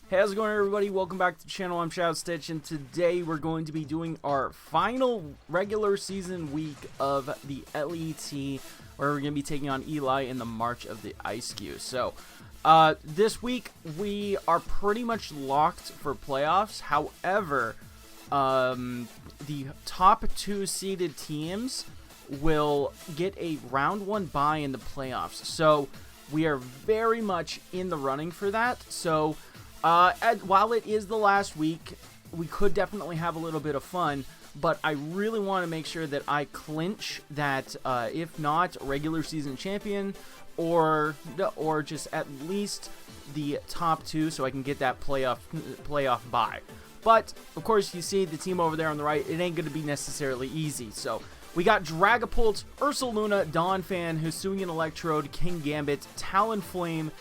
Hey, how's it going, everybody? Welcome back to the channel. I'm Shadow Stitch, and today we're going to be doing our final regular season week of the LET, where we're going to be taking on Eli in the March of the Ice Cube. So, this week we are pretty much locked for playoffs. However, the top 2 seeded teams will get a round 1 bye in the playoffs. So, we are very much in the running for that. So, while it is the last week, we could definitely have a little bit of fun, but I really want to make sure that I clinch that, if not regular season champion, or just at least the top 2, so I can get that playoff bye. But of course, you see the team over there on the right. It ain't going to be necessarily easy. So we got Dragapult, Ursaluna, Donphan, Hisuian Electrode, King Gambit, Talonflame,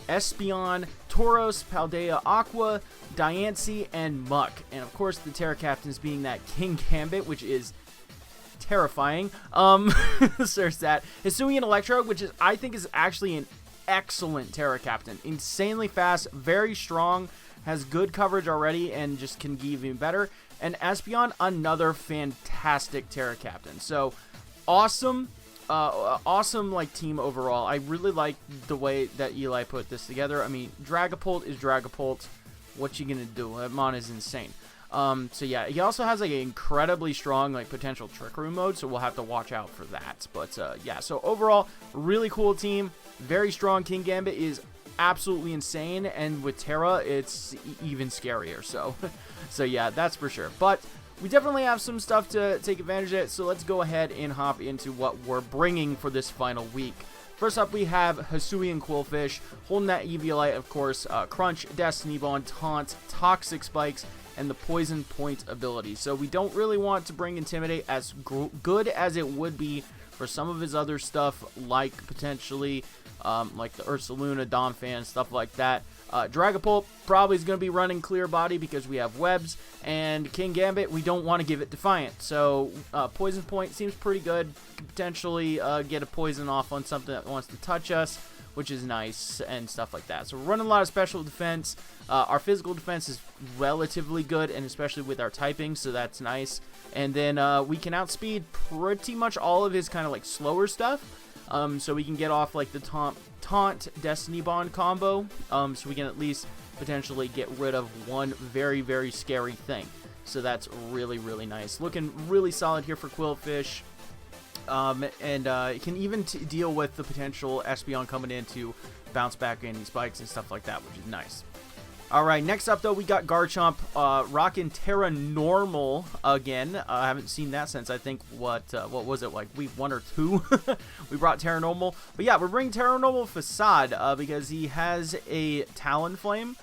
Espeon, Tauros, Paldea Aqua, Diancie, and Muck. And of course, the Terra Captains being that King Gambit, which is terrifying. There's that. Hisuian Electrode, which is, I think, is actually an excellent Terra Captain. Insanely fast, very strong, has good coverage already, and just can give even better. And Espeon, another fantastic Terra Captain. So, awesome. Awesome team overall. I really like the way that Eli put this together. I mean, Dragapult is Dragapult. What you gonna do? That mon is insane. So yeah, he also has an incredibly strong potential Trick Room mode, so we'll have to watch out for that. But yeah, so overall, really cool team. Very strong. King Gambit is absolutely insane, and with Terra, it's even scarier. So, so yeah, that's for sure. But we definitely have some stuff to take advantage of, so let's go ahead and hop into what we're bringing for this final week. First up, we have Hisui and Qwilfish, holding that Eviolite, of course, Crunch, Destiny Bond, Taunt, Toxic Spikes, and the Poison Point ability. So we don't really want to bring Intimidate, as good as it would be for some of his other stuff, like potentially like the Ursaluna, Donphan, stuff like that. Dragapult probably is going to be running Clear Body because we have webs, and King Gambit, we don't want to give it Defiant. So Poison Point seems pretty good. Could potentially get a poison off on something that wants to touch us, which is nice, and stuff like that. So we're running a lot of special defense. Our physical defense is relatively good, and especially with our typing, so that's nice. And then we can outspeed pretty much all of his kind of slower stuff. So we can get off the Taunt Destiny Bond combo, so we can at least potentially get rid of one very, very scary thing. So that's really, really nice. Looking really solid here for Qwilfish. And it can even deal with the potential Espeon coming in to bounce back any spikes and stuff like that, which is nice. Alright, next up though, we got Garchomp, rocking Terra Normal again. I haven't seen that since, I think, what was it, week 1 or 2? We brought Terra Normal. But yeah, we're bringing Terra Normal Facade, because he has a Talonflame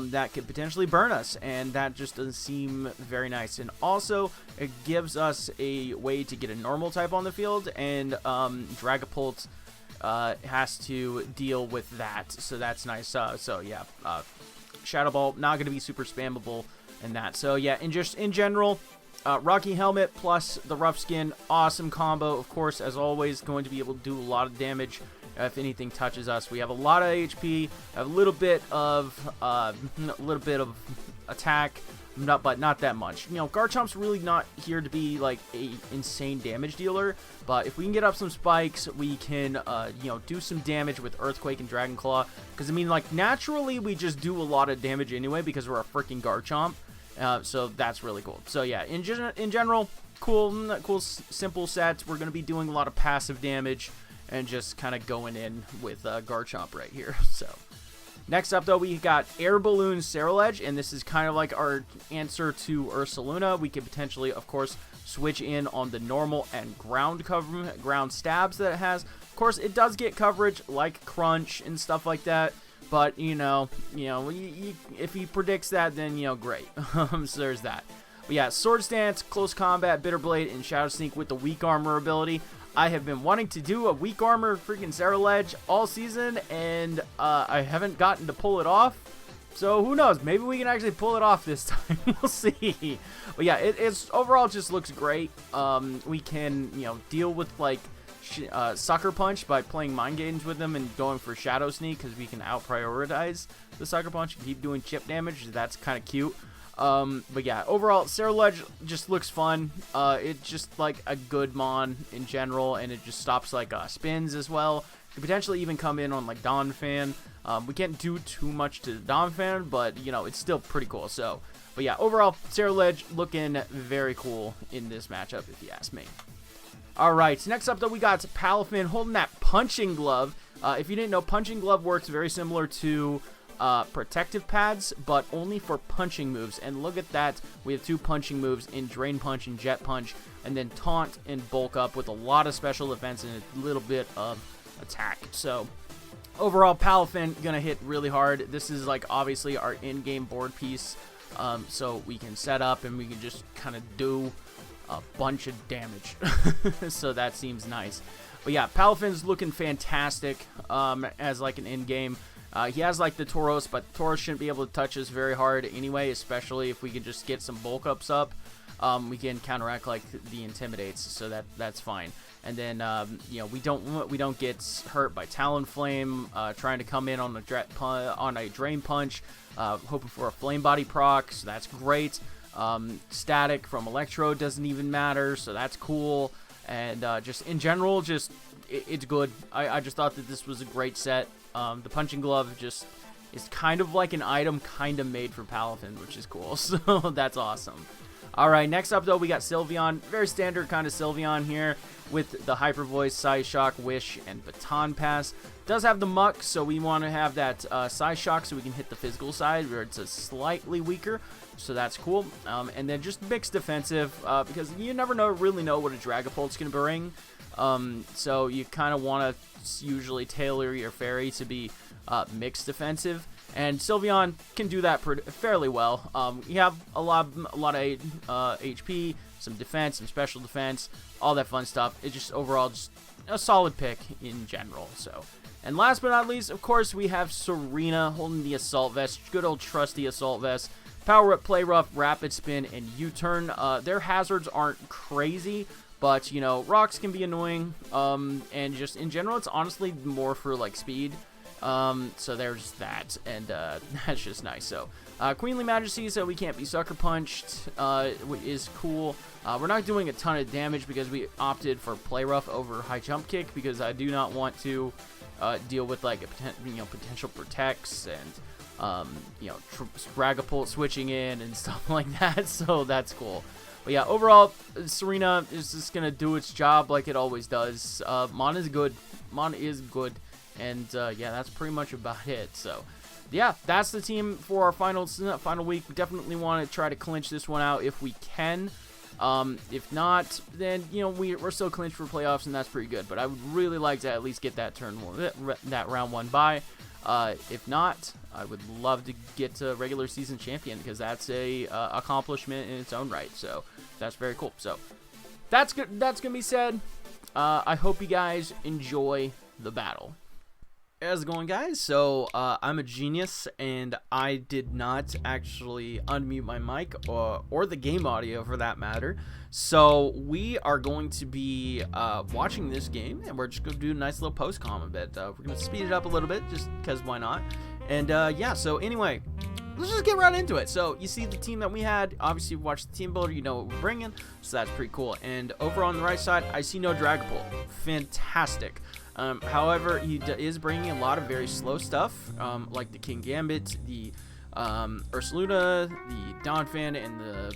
that could potentially burn us, and that just doesn't seem very nice. And also, it gives us a way to get a normal type on the field, and Dragapult has to deal with that, so that's nice. So yeah, Shadow Ball, not going to be super spammable and that. So yeah, in general, Rocky Helmet plus the Rough Skin, awesome combo. Of course, as always, going to be able to do a lot of damage if anything touches us. We have a lot of HP, a little bit of attack, but not that much. You know, Garchomp's really not here to be a insane damage dealer, but if we can get up some spikes, we can do some damage with Earthquake and Dragon Claw. Because I mean, naturally we just do a lot of damage anyway because we're a freaking Garchomp. So that's really cool. So yeah, in general, cool simple sets. We're gonna be doing a lot of passive damage and just kind of going in with Garchomp right here. So. Next up, though, we got Air Balloon Ceruledge, and this is kind of like our answer to Ursaluna. We could potentially, of course, switch in on the normal and ground stabs that it has. Of course, it does get coverage like Crunch and stuff like that, but if he predicts that, then great. So there's that. But yeah, Sword Stance, Close Combat, Bitter Blade, and Shadow Sneak with the Weak Armor ability. I have been wanting to do a Weak Armor freaking Ceruledge all season, and I haven't gotten to pull it off. So who knows? Maybe we can actually pull it off this time. We'll see. But yeah, it's overall just looks great. We can deal with Sucker Punch by playing Mind Games with them and going for Shadow Sneak, because we can out-prioritize the Sucker Punch and keep doing chip damage. That's kind of cute. But yeah, overall, Ceruledge just looks fun. It's just like a good mon in general, and it just stops like spins as well. Could potentially even come in on like Donphan. We can't do too much to Donphan, but you know, it's still pretty cool. So, but yeah, overall, Ceruledge looking very cool in this matchup, if you ask me. Alright, next up though, we got Palafin holding that Punching Glove. If you didn't know, Punching Glove works very similar to protective pads, but only for punching moves. And look at that, we have 2 punching moves in Drain Punch and Jet Punch, and then Taunt and Bulk Up with a lot of special defense and a little bit of attack. So overall, Palafin gonna hit really hard. This is like obviously our in-game board piece, so we can set up and we can just kind of do a bunch of damage. So that seems nice. But yeah, Palafin's looking fantastic as like an in-game. He has like the Tauros, but Tauros shouldn't be able to touch us very hard anyway, especially if we can just get some bulk ups up. We can counteract like the Intimidates, so that's fine. And then you know, we don't get hurt by Talonflame trying to come in on a Drain Punch, hoping for a Flame Body proc, so that's great. Static from Electrode doesn't even matter, so that's cool. And just in general, just it's good. I just thought that this was a great set. The Punching Glove just is kind of like an item kind of made for Palafin, which is cool. So that's awesome. Alright, next up though, we got Sylveon. Very standard kind of Sylveon here with the Hyper Voice, Psyshock, Wish, and Baton Pass. Does have the Muck, so we want to have that Psyshock so we can hit the physical side where it's a slightly weaker. So that's cool. And then just mixed defensive, because you never really know what a Dragapult's going to bring. So you kind of want to usually tailor your fairy to be mixed defensive, and Sylveon can do that fairly well. You have a lot of HP, some defense, some special defense, all that fun stuff. It's just overall just a solid pick in general. So, and last but not least, of course, we have Serena holding the Assault Vest. Good old trusty Assault Vest. Power Up, Play Rough, Rapid Spin, and U-Turn. Their hazards aren't crazy, but, you know, rocks can be annoying, and just in general, it's honestly more for, like, speed. So there's that, and that's just nice. So, Queenly Majesty, so we can't be Sucker Punched, is cool. We're not doing a ton of damage because we opted for Play Rough over High Jump Kick, because I do not want to deal with, like, potential protects and, you know, Dragapult switching in and stuff like that, so that's cool. But yeah, overall, Serena is just going to do its job like it always does. Mon is good. Mon is good. And yeah, that's pretty much about it. So yeah, that's the team for our final week. We definitely want to try to clinch this one out if we can. If not, then, you know, we're still clinched for playoffs, and that's pretty good. But I would really like to at least get that that round 1 bye. If not, I would love to get to regular season champion, because that's a accomplishment in its own right. So that's very cool. So that's good. That's gonna be said. I hope you guys enjoy the battle. How's it going, guys? So I'm a genius, and I did not actually unmute my mic or the game audio for that matter. So we are going to be watching this game, and we're just going to do a nice little post-com a bit. We're going to speed it up a little bit, just because why not? And yeah, so anyway, let's just get right into it. So you see the team that we had. Obviously, you watched the team builder, you know what we're bringing, so that's pretty cool. And over on the right side, I see no Dragapult. Fantastic. However, he is bringing a lot of very slow stuff, like the King Gambit, the Ursaluna, the Donphan, and the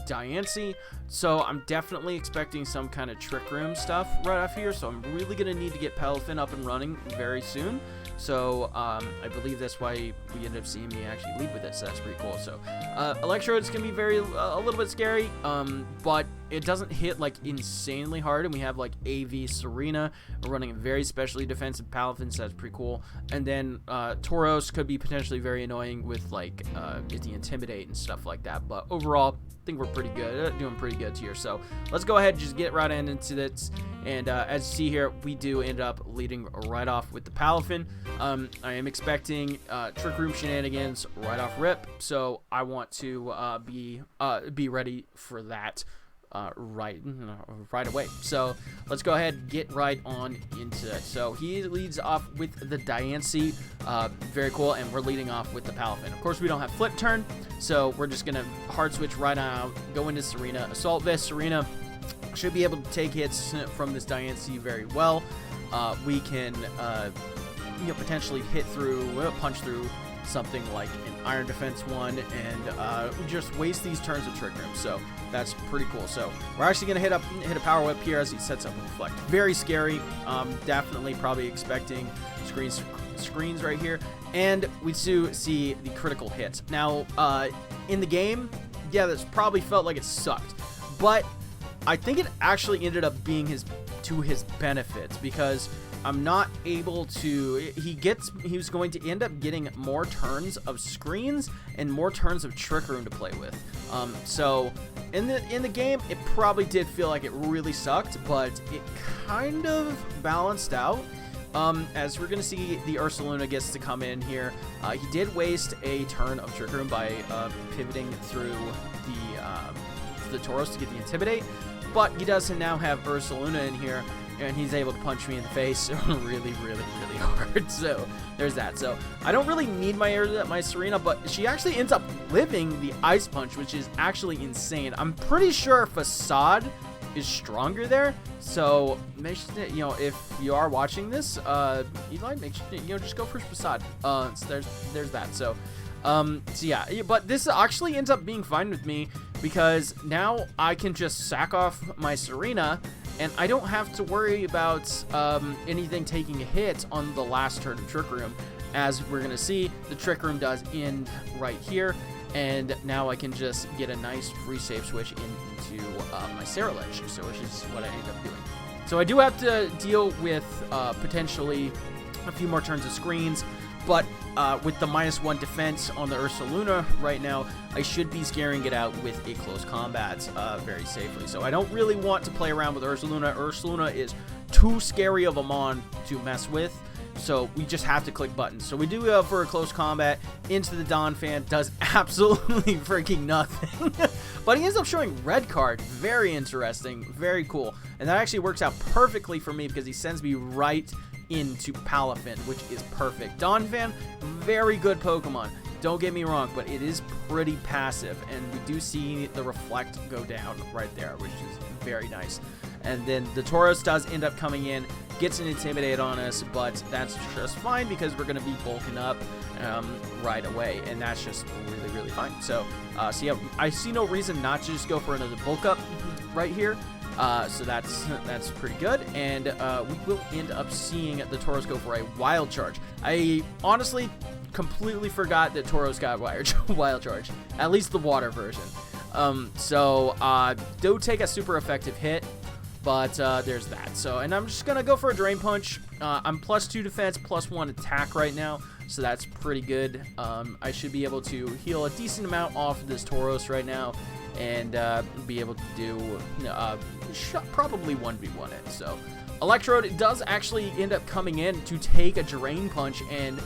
Diancie. So I'm definitely expecting some kind of Trick Room stuff right off here. So I'm really going to need to get Palafin up and running very soon. So I believe that's why we ended up seeing me actually lead with it. So that's pretty cool. So Electrode's going to be a little bit scary, but it doesn't hit like insanely hard. And we have like AV Serena. We're running a very specially defensive Palafin, so that's pretty cool. And then Tauros could be potentially very annoying with like the Intimidate and stuff like that. But overall, I think we're pretty good, doing pretty good here. So let's go ahead and just get right into this. And as you see here, we do end up leading right off with the Palafin. I am expecting Trick Room shenanigans right off rip, so I want to be ready for that right away. So let's go ahead and get right on into it. So he leads off with the Diancie, very cool, and we're leading off with the Palafin. Of course, we don't have flip turn, so we're just gonna hard switch right out, go into Serena, Assault Vest. Serena should be able to take hits from this Diancie very well. We can potentially hit through, punch through something like an Iron Defense one, and just waste these turns of Trick Room. So that's pretty cool. So we're actually gonna hit a Power Whip here as he sets up a Reflect. Very scary. Definitely probably expecting screens right here, and we do see the critical hits. Now in the game, yeah, that's probably felt like it sucked, but I think it actually ended up being to his benefit, because I'm not able to. He was going to end up getting more turns of screens and more turns of Trick Room to play with. So in the game, it probably did feel like it really sucked, but it kind of balanced out. As we're gonna see, the Ursaluna gets to come in here. He did waste a turn of Trick Room by pivoting through the Tauros to get the Intimidate, but he does now have Ursaluna in here, and he's able to punch me in the face really hard. So there's that. So I don't really need my Serena, but she actually ends up living the Ice Punch, which is actually insane. I'm pretty sure Facade is stronger there. So make sure, if you are watching this, Eli, make sure just go for Facade. So there's that. So yeah, but this actually ends up being fine with me, because now I can just sack off my Serena, and I don't have to worry about anything taking a hit on the last turn of Trick Room. As we're going to see, the Trick Room does end right here, and now I can just get a nice free save switch into my Ceruledge, so which is what I end up doing. So I do have to deal with potentially a few more turns of screens, but with the -1 defense on the Ursaluna right now, I should be scaring it out with a close combat very safely. So I don't really want to play around with Ursaluna. Ursaluna is too scary of a mon to mess with, so we just have to click buttons. So we do go for a close combat into the Donphan. Does absolutely freaking nothing. But he ends up showing red card. Very interesting. Very cool. And that actually works out perfectly for me, because he sends me right into Palafin, which is perfect. Donphan, very good Pokemon, don't get me wrong, but it is pretty passive, and we do see the Reflect go down right there, which is very nice. And then the Tauros does end up coming in, gets an Intimidate on us, but that's just fine, because we're going to be bulking up right away, and that's just really fine. So yeah, I see no reason not to just go for another bulk up right here. So that's pretty good, and we will end up seeing the Tauros go for a Wild Charge. I honestly completely forgot that Tauros got Wild Charge, at least the water version. So do take a super effective hit, but there's that. So, and I'm just gonna go for a Drain Punch. I'm +2 defense, +1 attack right now, so that's pretty good. I should be able to heal a decent amount off of this Tauros right now, and be able to do probably 1v1 it. So Electrode does actually end up coming in to take a Drain Punch, and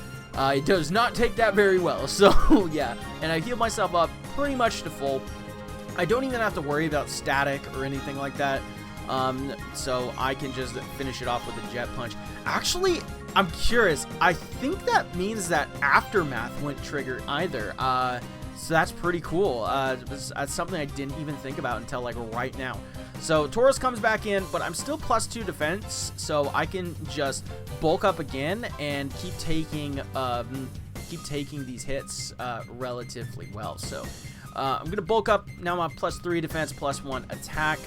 it does not take that very well. So yeah, and I heal myself up pretty much to full. I don't even have to worry about static or anything like that. So I can just finish it off with a Jet Punch. Actually, I'm curious. I think that means that Aftermath wouldn't trigger either. So that's pretty cool. That's something I didn't even think about until like right now. So Tauros comes back in, but I'm still +2 defense, so I can just bulk up again and keep taking these hits relatively well. So I'm gonna bulk up now. I'm +3 defense, +1 attack,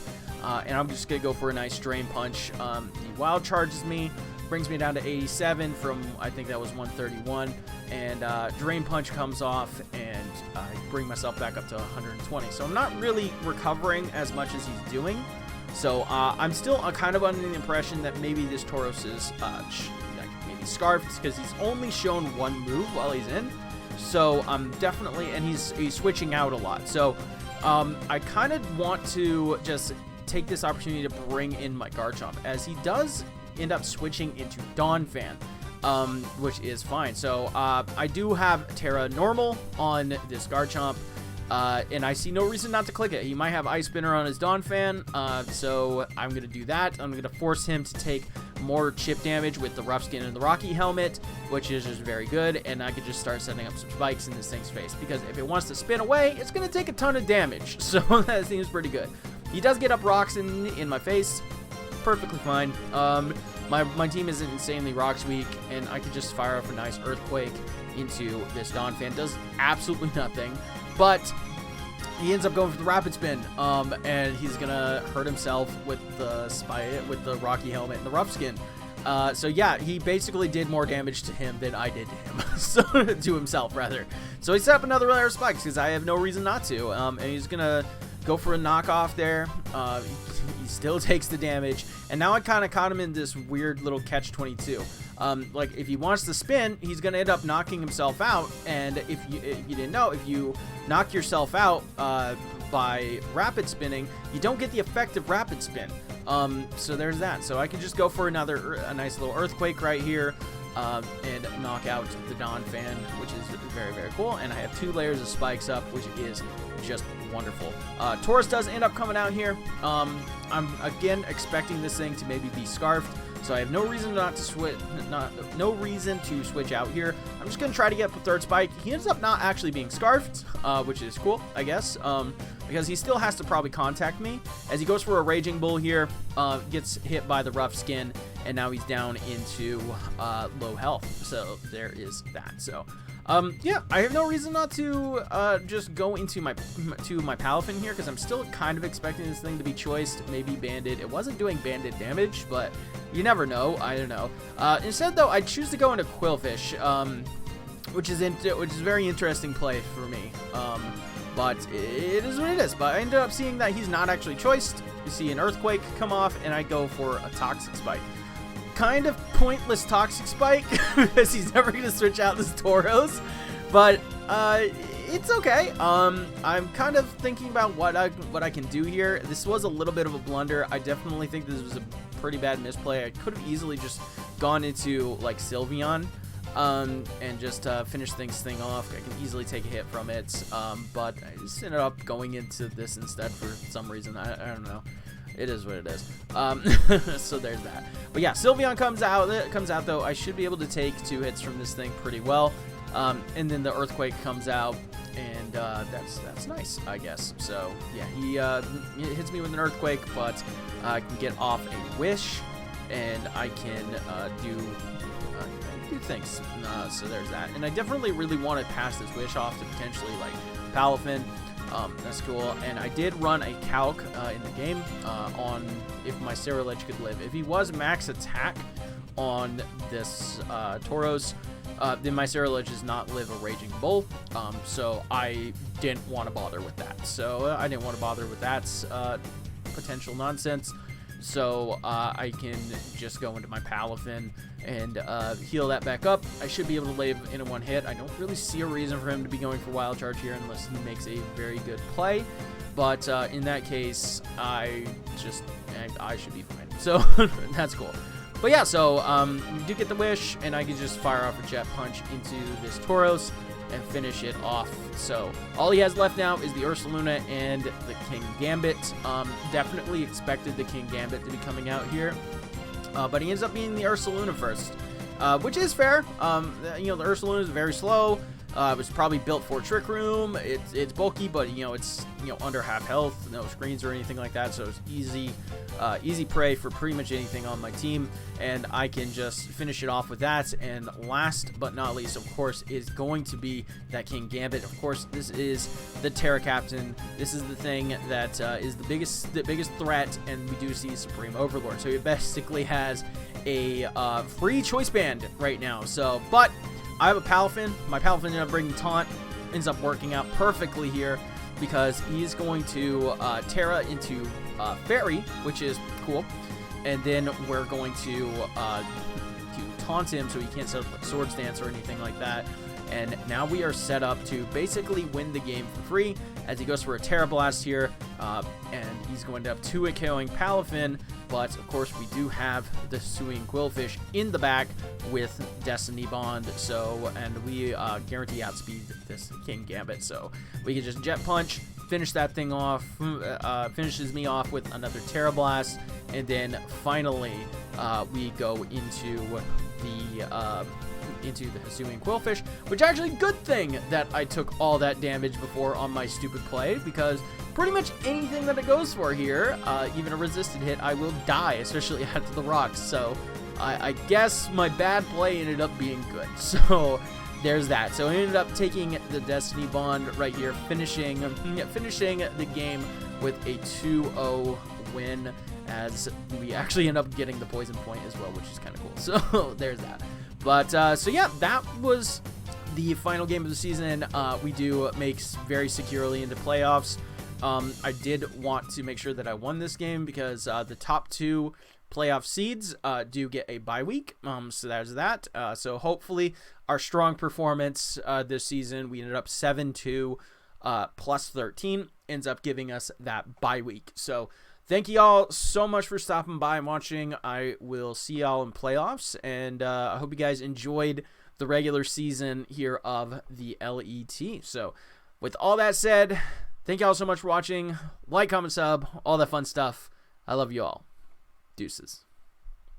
and I'm just gonna go for a nice Drain Punch. He Wild Charges me, brings me down to 87 from, I think that was 131, and Drain Punch comes off, and I bring myself back up to 120. So I'm not really recovering as much as he's doing. So I'm still kind of under the impression that maybe this Tauros is maybe scarfed, because he's only shown one move while he's in. So I'm definitely, and he's switching out a lot. So I kind of want to just take this opportunity to bring in my Garchomp, as he does end up switching into Donphan, which is fine. So I do have Terra Normal on this Garchomp, and I see no reason not to click it. He might have Ice Spinner on his Donphan, so I'm going to do that. I'm going to force him to take more chip damage with the Rough Skin and the Rocky Helmet, which is just very good, and I could just start setting up some spikes in this thing's face, because if it wants to spin away, it's going to take a ton of damage, so that seems pretty good. He does get up rocks in my face, perfectly fine. My team isn't insanely rocks weak, and I could just fire off a nice Earthquake into this Donphan. Does absolutely nothing, but he ends up going for the Rapid Spin, and he's gonna hurt himself with the Rocky Helmet and the Rough Skin. So yeah, he basically did more damage to him than I did to him, so to himself rather. So he set up another layer of spikes because I have no reason not to, and he's gonna go for a knockoff there. He still takes the damage, and now I kind of caught him in this weird little catch-22. Like, if he wants to spin, he's going to end up knocking himself out, and if you didn't know, if you knock yourself out by rapid spinning, you don't get the effective rapid spin. So there's that. So I can just go for a nice little Earthquake right here, and knock out the Donphan, which is very, very cool, and I have 2 layers of spikes up, which is just wonderful. Taurus does end up coming out here. I'm again expecting this thing to maybe be scarfed, so I have no reason not to switch. No reason to switch out here. I'm just gonna try to get the 3rd spike. He ends up not actually being scarfed, which is cool, I guess, because he still has to probably contact me. As he goes for a Raging Bull here, gets hit by the Rough Skin, and now he's down into low health. So there is that. So. Yeah, I have no reason not to just go into my Palafin here, because I'm still kind of expecting this thing to be choiced, maybe banded. It wasn't doing banded damage, but you never know. I don't know. Instead, though, I choose to go into Qwilfish, which is a very interesting play for me. But it is what it is. But I ended up seeing that he's not actually choiced. You see an Earthquake come off, and I go for a Toxic Spike. Kind of pointless Toxic Spike because he's never going to switch out this Tauros, but it's okay. I'm kind of thinking about what I can do here. This was a little bit of a blunder. I definitely think this was a pretty bad misplay. I could have easily just gone into like Sylveon and just finish things off. I can easily take a hit from it, but I just ended up going into this instead for some reason. I don't know. It is what it is. So there's that. But yeah, Sylveon comes out though. I should be able to take 2 hits from this thing pretty well. And then the Earthquake comes out, and that's nice, I guess. So yeah, he hits me with an Earthquake, but I can get off a Wish, and I can do things. So there's that. And I definitely really want to pass this Wish off to potentially like Palafin. That's cool, and I did run a calc in the game on if my Ceruledge could live. If he was max attack on this Tauros, then my Ceruledge does not live a Raging Bull, so I didn't want to bother with that. So I didn't want to bother with that potential nonsense. So I can just go into my Palafin and heal that back up. I should be able to live in a 1 hit. I don't really see a reason for him to be going for Wild Charge here unless he makes a very good play. But in that case, I should be fine. So that's cool. But yeah, so you do get the Wish, and I can just fire off a Jet Punch into this Tauros and finish it off. So all he has left now is the Ursaluna and the King Gambit. Definitely expected the King Gambit to be coming out here, but he ends up being the Ursaluna first, which is fair. You know, the Ursaluna is very slow. It was probably built for Trick Room. It's bulky, but it's under half health, no screens or anything like that, so it's easy prey for pretty much anything on my team, and I can just finish it off with that. And last but not least, of course, is going to be that King Gambit. Of course, this is the Terra Captain. This is the thing that is the biggest threat, and we do see Supreme Overlord. So he basically has a free choice band right now. So, but I have a Palafin. My Palafin ended up bringing Taunt. Ends up working out perfectly here because he's going to Terra into Fairy, which is cool. And then we're going to taunt him so he can't set up like Swords Dance or anything like that. And now we are set up to basically win the game for free as he goes for a Terra Blast here. and he's going to have 2-hit KOing Palafin, but of course we do have the Hisui and Qwilfish in the back with Destiny Bond, so, and we guarantee outspeed this King Gambit, so we can just Jet Punch, finish that thing off, finishes me off with another Terra Blast, and then finally we go into the Hisui and Qwilfish, which actually good thing that I took all that damage before on my stupid play, because pretty much anything that it goes for here, even a resisted hit, I will die, especially after the rocks, so I guess my bad play ended up being good, so there's that. So I ended up taking the Destiny Bond right here, finishing the game with a 2-0 win, as we actually end up getting the poison point as well, which is kind of cool, so there's that. But, so yeah, that was the final game of the season. We do make very securely into playoffs. I did want to make sure that I won this game because the top 2 playoff seeds do get a bye week. So there's that. So hopefully our strong performance this season, we ended up 7-2 plus 13, ends up giving us that bye week. So thank you all so much for stopping by and watching. I will see y'all in playoffs, and I hope you guys enjoyed the regular season here of the LET. So with all that said, thank y'all so much for watching. Like, comment, sub, all that fun stuff. I love you all. Deuces.